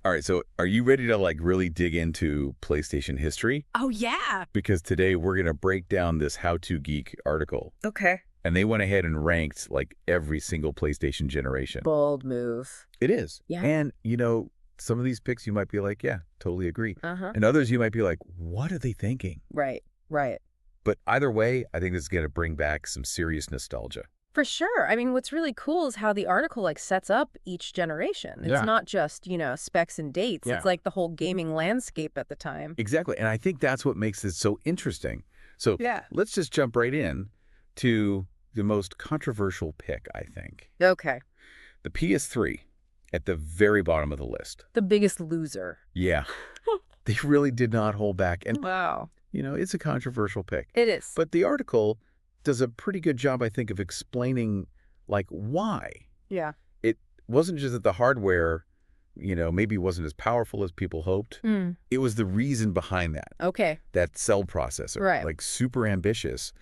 All right, so are you ready to like really dig into PlayStation history? Oh, yeah. Because today we're going to break down this How to Geek article. Okay. And they went ahead and ranked like every single PlayStation generation. Bold move. It is. Yeah. And, some of these picks you might be like, yeah, totally agree. Uh-huh. And others you might be like, what are they thinking? Right. But either way, I think this is going to bring back some serious nostalgia. For sure. I mean, what's really cool is how the article sets up each generation. It's Yeah. not just, specs and dates. Yeah. It's like the whole gaming landscape at the time. Exactly. And I think that's what makes it so interesting. So Yeah. let's just jump right in to the most controversial pick, I think. Okay. The PS3 at the very bottom of the list. The biggest loser. Yeah. They really did not hold back. And, Wow. it's a controversial pick. It is. But the article does a pretty good job, I think, of explaining, why. Yeah. It wasn't just that the hardware, maybe wasn't as powerful as people hoped. Mm. It was the reason behind that. Okay. That cell processor. Right. Super ambitious.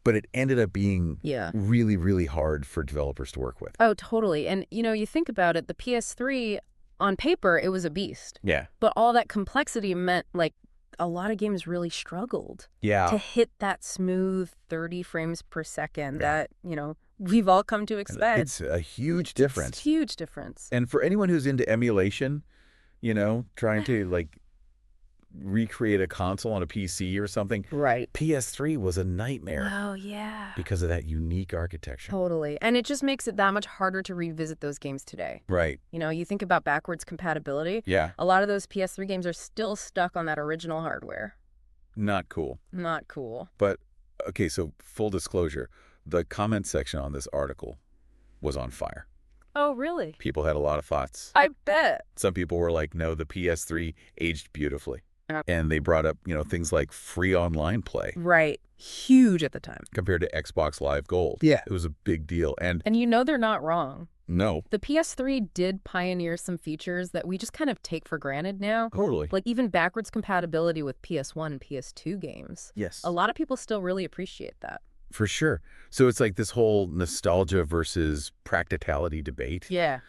But it ended up being really, really hard for developers to work with. Oh, totally. And, you think about it, the PS3, on paper, it was a beast. Yeah. But all that complexity meant, a lot of games really struggled to hit that smooth 30 frames per second that, we've all come to expect. It's a huge difference. It's a huge difference. And for anyone who's into emulation, trying to, recreate a console on a PC or something. Right. PS3 was a nightmare. Oh, yeah. Because of that unique architecture. Totally. And it just makes it that much harder to revisit those games today. Right. You think about backwards compatibility. Yeah. A lot of those PS3 games are still stuck on that original hardware. Not cool. Not cool. But, okay, so full disclosure, the comment section on this article was on fire. Oh, really? People had a lot of thoughts. I bet. Some people were like, no, the PS3 aged beautifully. Yep. And they brought up, things like free online play. Right. Huge at the time. Compared to Xbox Live Gold. Yeah. It was a big deal. And they're not wrong. no. The PS3 did pioneer some features that we just kind of take for granted now. Totally. Like even backwards compatibility with PS1 and PS2 games. Yes. A lot of people still really appreciate that. For sure. So it's like this whole nostalgia versus practicality debate. Yeah.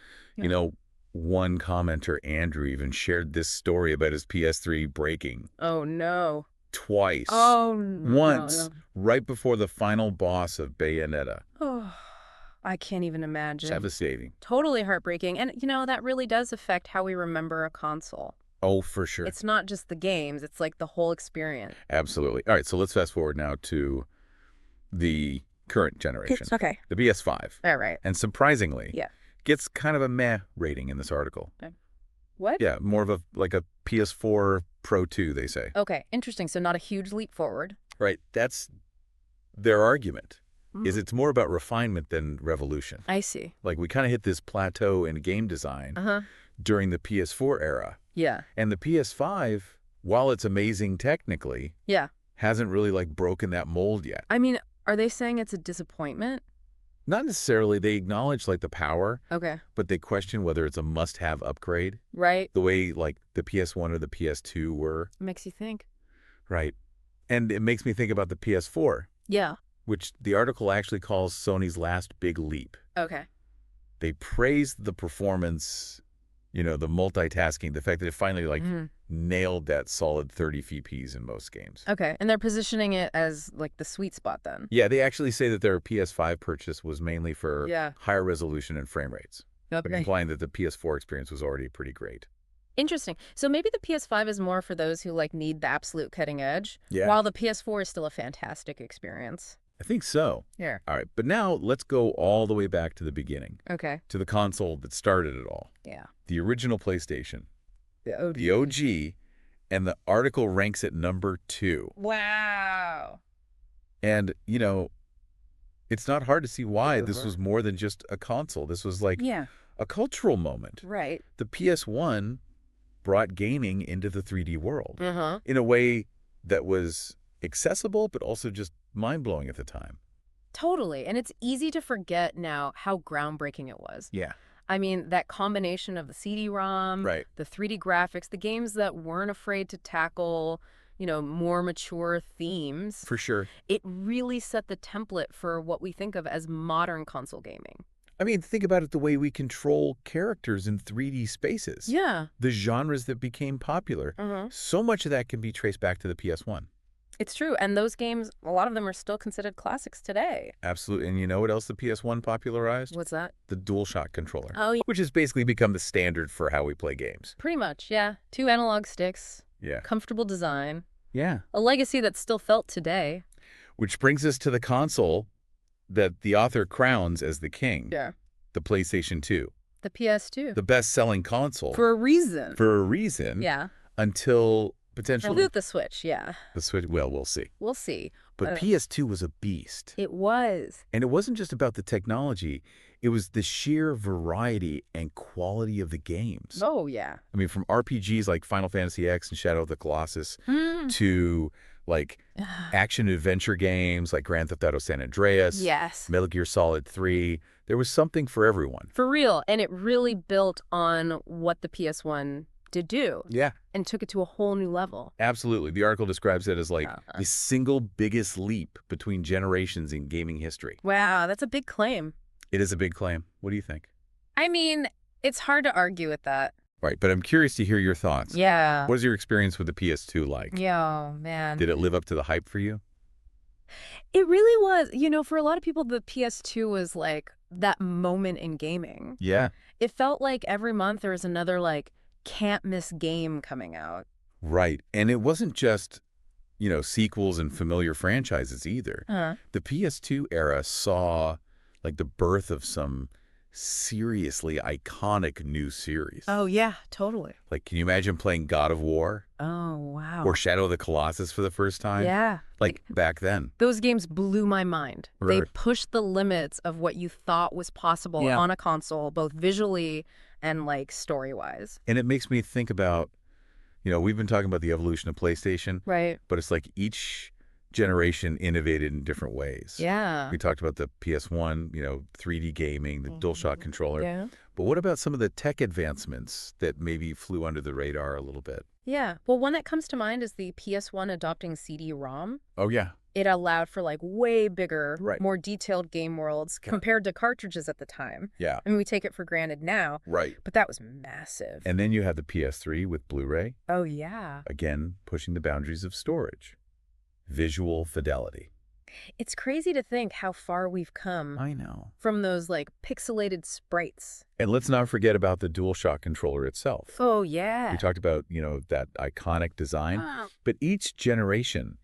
One commenter, Andrew, even shared this story about his PS3 breaking. Oh, no. Twice. Oh, no. Once, right before the final boss of Bayonetta. Oh, I can't even imagine. Devastating. Totally heartbreaking. And, that really does affect how we remember a console. Oh, for sure. It's not just the games. It's like the whole experience. Absolutely. All right, so let's fast forward now to the current generation. Okay. The PS5. All right. And surprisingly, Yeah. gets kind of a meh rating in this article. What? Yeah, more of a PS4 Pro 2, they say. Okay, interesting. So not a huge leap forward. Right. That's their argument, is it's more about refinement than revolution. I see. We kind of hit this plateau in game design Uh-huh. during the PS4 era. Yeah. And the PS5, while it's amazing technically, Yeah. hasn't really broken that mold yet. I mean, are they saying it's a disappointment? Not necessarily. They acknowledge the power, Okay. but they question whether it's a must-have upgrade. Right. The way the PS1 or the PS2 were. Makes you think. Right. And it makes me think about the PS4, Yeah. which the article actually calls Sony's last big leap. Okay. They praised the performance, the multitasking, the fact that it finally nailed that solid 30 FPS in most games. Okay. And they're positioning it as the sweet spot then. Yeah, they actually say that their PS5 purchase was mainly for Yeah. higher resolution and frame rates, but Okay. implying that the PS4 experience was already pretty great. Interesting. So maybe the PS5 is more for those who need the absolute cutting edge, Yeah. while the PS4 is still a fantastic experience. I think so. Yeah. All right, but now let's go all the way back to the beginning, Okay. to the console that started it all. Yeah. The original PlayStation, The OG. the OG, and the article ranks it number 2. Wow. And, it's not hard to see why this was more than just a console. This was Yeah. a cultural moment. Right. The PS1 brought gaming into the 3D world Uh-huh. in a way that was accessible, but also just mind-blowing at the time. Totally. And it's easy to forget now how groundbreaking it was. Yeah. I mean, that combination of the CD-ROM, Right. the 3D graphics, the games that weren't afraid to tackle, more mature themes. For sure. It really set the template for what we think of as modern console gaming. I mean, think about it the way we control characters in 3D spaces. Yeah. The genres that became popular. So much of that can be traced back to the PS1. It's true. And those games, a lot of them are still considered classics today. Absolutely. And you know what else the PS1 popularized? What's that? The DualShock controller. Oh, yeah. Which has basically become the standard for how we play games. Pretty much, yeah. 2 analog sticks. Yeah. Comfortable design. Yeah. A legacy that's still felt today. Which brings us to the console that the author crowns as the king. Yeah. The PlayStation 2. The PS2. The best-selling console. For a reason. For a reason. Yeah. Until potentially... the Switch, yeah. The Switch, well, we'll see. We'll see. But PS2 was a beast. It was. And it wasn't just about the technology. It was the sheer variety and quality of the games. Oh, yeah. I mean, from RPGs like Final Fantasy X and Shadow of the Colossus to, like, action-adventure games like Grand Theft Auto San Andreas, yes, Metal Gear Solid 3. There was something for everyone. For real. And it really built on what the PS1 did do. Yeah. And took it to a whole new level. Absolutely. The article describes it as like the single biggest leap between generations in gaming history. Wow, that's a big claim. It is a big claim. What do you think? I mean, it's hard to argue with that. Right, but I'm curious to hear your thoughts. Yeah. What was your experience with the PS2 like? Yeah, man. Did it live up to the hype for you? It really was. You know, for a lot of people, the PS2 was like that moment in gaming. Yeah. It felt like every month there was another like can't miss game coming out. Right. And it wasn't just, you know, sequels and familiar franchises either. The PS2 era saw like the birth of some seriously iconic new series. Oh, yeah, totally. Like, can you imagine playing God of War? Oh, wow. Or Shadow of the Colossus for the first time? Yeah. Like back then. Those games blew my mind. Right. They pushed the limits of what you thought was possible on a console, both visually and like story-wise. And it makes me think about, you know, we've been talking about the evolution of PlayStation. Right. But it's like each generation innovated in different ways. Yeah. We talked about the PS1, you know, 3D gaming, the DualShock controller. Yeah. But what about some of the tech advancements that maybe flew under the radar a little bit? Yeah. Well, one that comes to mind is the PS1 adopting CD-ROM. Oh, yeah. It allowed for like way bigger, Right. more detailed game worlds compared to cartridges at the time. Yeah. I mean, we take it for granted now. Right. But that was massive. And then you have the PS3 with Blu-ray. Oh, yeah. Again, pushing the boundaries of storage. Visual fidelity. It's crazy to think how far we've come. I know. From those like pixelated sprites. And let's not forget about the DualShock controller itself. Oh, yeah. We talked about, you know, that iconic design. But each generation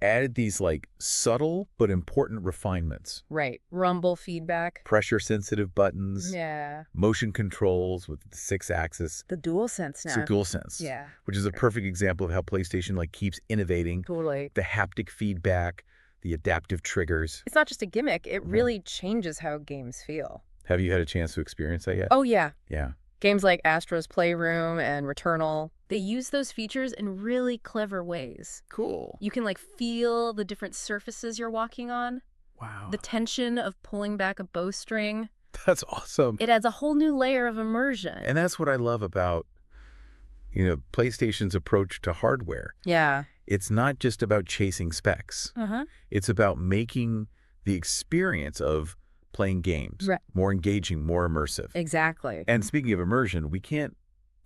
added these like subtle but important refinements. Right. Rumble feedback. Pressure-sensitive buttons. Yeah. Motion controls with the 6-axis. The DualSense now. It's a DualSense. Yeah. Which is a perfect example of how PlayStation like keeps innovating. Totally. The haptic feedback, the adaptive triggers. It's not just a gimmick. It really changes how games feel. Have you had a chance to experience that yet? Oh, yeah. Yeah. Games like Astro's Playroom and Returnal, they use those features in really clever ways. Cool. You can like feel the different surfaces you're walking on. Wow. The tension of pulling back a bowstring. That's awesome. It adds a whole new layer of immersion. And that's what I love about, you know, PlayStation's approach to hardware. Yeah. It's not just about chasing specs. It's about making the experience of playing games more engaging, more immersive. Exactly. And speaking of immersion, we can't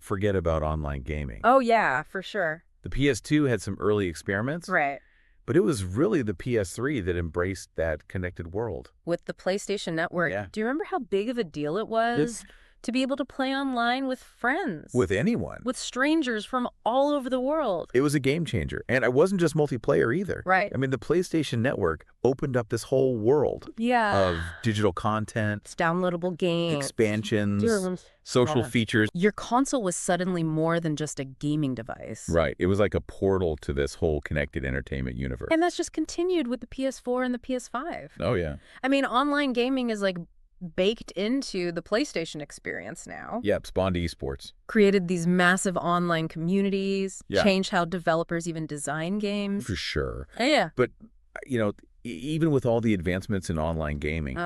forget about online gaming. Oh, yeah, for sure. The PS2 had some early experiments. Right. But it was really the PS3 that embraced that connected world. With the PlayStation Network. Yeah. Do you remember how big of a deal it was to be able to play online with friends? With anyone. With strangers from all over the world. It was a game changer. And it wasn't just multiplayer either. Right. I mean, the PlayStation Network opened up this whole world of digital content. It's downloadable games. Expansions. Social features. Your console was suddenly more than just a gaming device. Right. It was like a portal to this whole connected entertainment universe. And that's just continued with the PS4 and the PS5. Oh, yeah. I mean, online gaming is like baked into the PlayStation experience now. Yep, spawned esports. Created these massive online communities, changed how developers even design games. For sure. Yeah. But, you know, even with all the advancements in online gaming,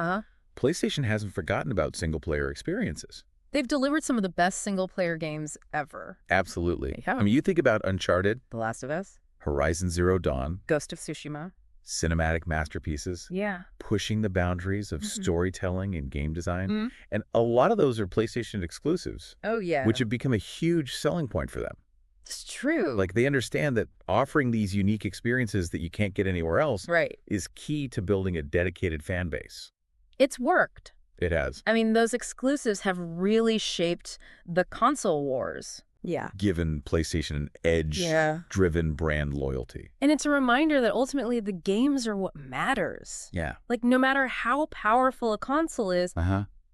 PlayStation hasn't forgotten about single-player experiences. They've delivered some of the best single-player games ever. Absolutely. Yeah. I mean, you think about Uncharted. The Last of Us. Horizon Zero Dawn. Ghost of Tsushima. cinematic masterpieces. Yeah. Pushing the boundaries of storytelling and game design. And a lot of those are PlayStation exclusives. Oh, yeah. Which have become a huge selling point for them. It's true. Like, they understand that offering these unique experiences that you can't get anywhere else is key to building a dedicated fan base. It's worked. It has. I mean, those exclusives have really shaped the console wars. Yeah. Given PlayStation an edge-driven brand loyalty. And it's a reminder that ultimately the games are what matters. Yeah. Like, no matter how powerful a console is,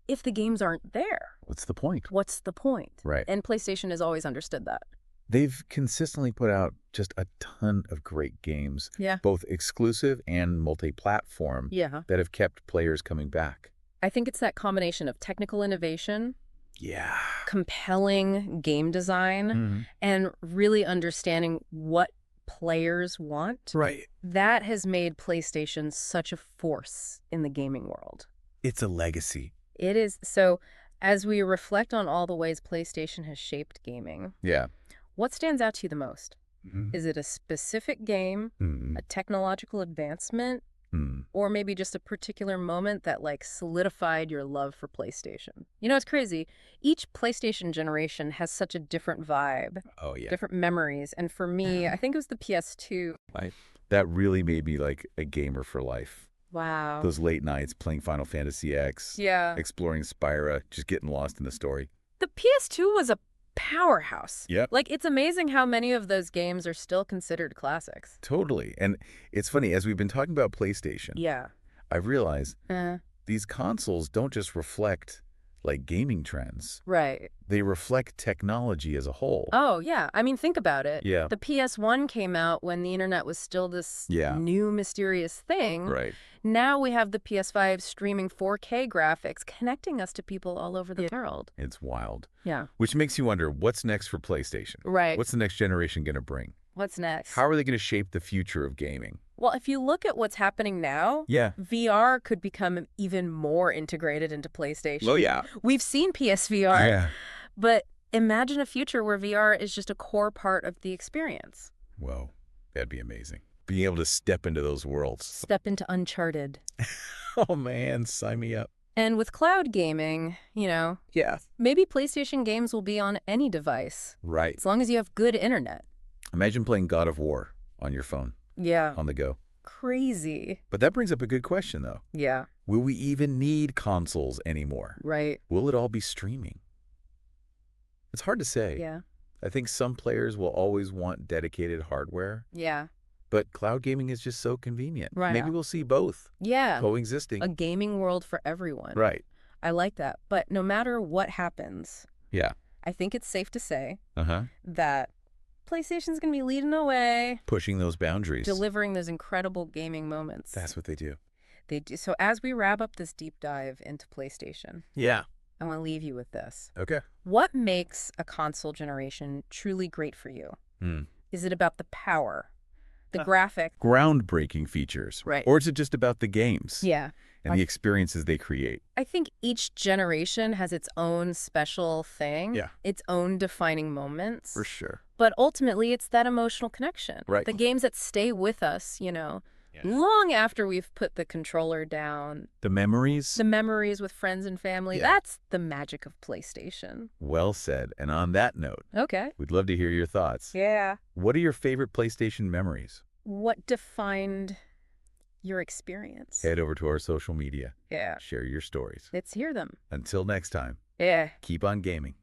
if the games aren't there, what's the point? What's the point? Right. And PlayStation has always understood that. They've consistently put out just a ton of great games, both exclusive and multi-platform, that have kept players coming back. I think it's that combination of technical innovation, compelling game design, and really understanding what players want. Right. That has made PlayStation such a force in the gaming world. It's a legacy. It is. So as we reflect on all the ways PlayStation has shaped gaming, what stands out to you the most? Is it a specific game, a technological advancement, or maybe just a particular moment that like solidified your love for PlayStation? You know, it's crazy. Each PlayStation generation has such a different vibe. Oh, yeah. Different memories. And for me, I think it was the PS2. That really made me like a gamer for life. Wow. Those late nights playing Final Fantasy X, exploring Spyro, just getting lost in the story. The PS2 was a powerhouse. Yep. Like, it's amazing how many of those games are still considered classics. Totally. And it's funny, as we've been talking about PlayStation, I've realized these consoles don't just reflect like gaming trends. Right. They reflect technology as a whole. Oh, yeah. I mean, think about it. Yeah. The PS1 came out when the internet was still this new mysterious thing. Right. Now we have the PS5 streaming 4K graphics connecting us to people all over the world. It's wild. Yeah. Which makes you wonder, what's next for PlayStation? Right. What's the next generation going to bring? What's next? How are they going to shape the future of gaming? Well, if you look at what's happening now, VR could become even more integrated into PlayStation. Oh, yeah. We've seen PSVR, but imagine a future where VR is just a core part of the experience. Whoa, that'd be amazing. Being able to step into those worlds. Step into Uncharted. Oh, man, sign me up. And with cloud gaming, you know, maybe PlayStation games will be on any device. Right. As long as you have good internet. Imagine playing God of War on your phone. Yeah. On the go. Crazy. But that brings up a good question, though. Yeah. Will we even need consoles anymore? Right. Will it all be streaming? It's hard to say. Yeah. I think some players will always want dedicated hardware. Yeah. But cloud gaming is just so convenient. Right. Maybe we'll see both. Yeah. Coexisting. A gaming world for everyone. Right. I like that. But no matter what happens, I think it's safe to say that PlayStation's going to be leading the way. Pushing those boundaries. Delivering those incredible gaming moments. That's what they do. They do. So as we wrap up this deep dive into PlayStation, I want to leave you with this. Okay. What makes a console generation truly great for you? Is it about the power, the graphic? Groundbreaking features. Right. Or is it just about the games? Yeah. And the experiences they create? I think each generation has its own special thing. Yeah. Its own defining moments. For sure. But ultimately, it's that emotional connection. Right. The games that stay with us, you know, long after we've put the controller down. The memories? The memories with friends and family. Yeah. That's the magic of PlayStation. Well said. And on that note, we'd love to hear your thoughts. Yeah. What are your favorite PlayStation memories? What defined your experience? Head over to our social media. Yeah. Share your stories. Let's hear them. Until next time. Yeah. Keep on gaming.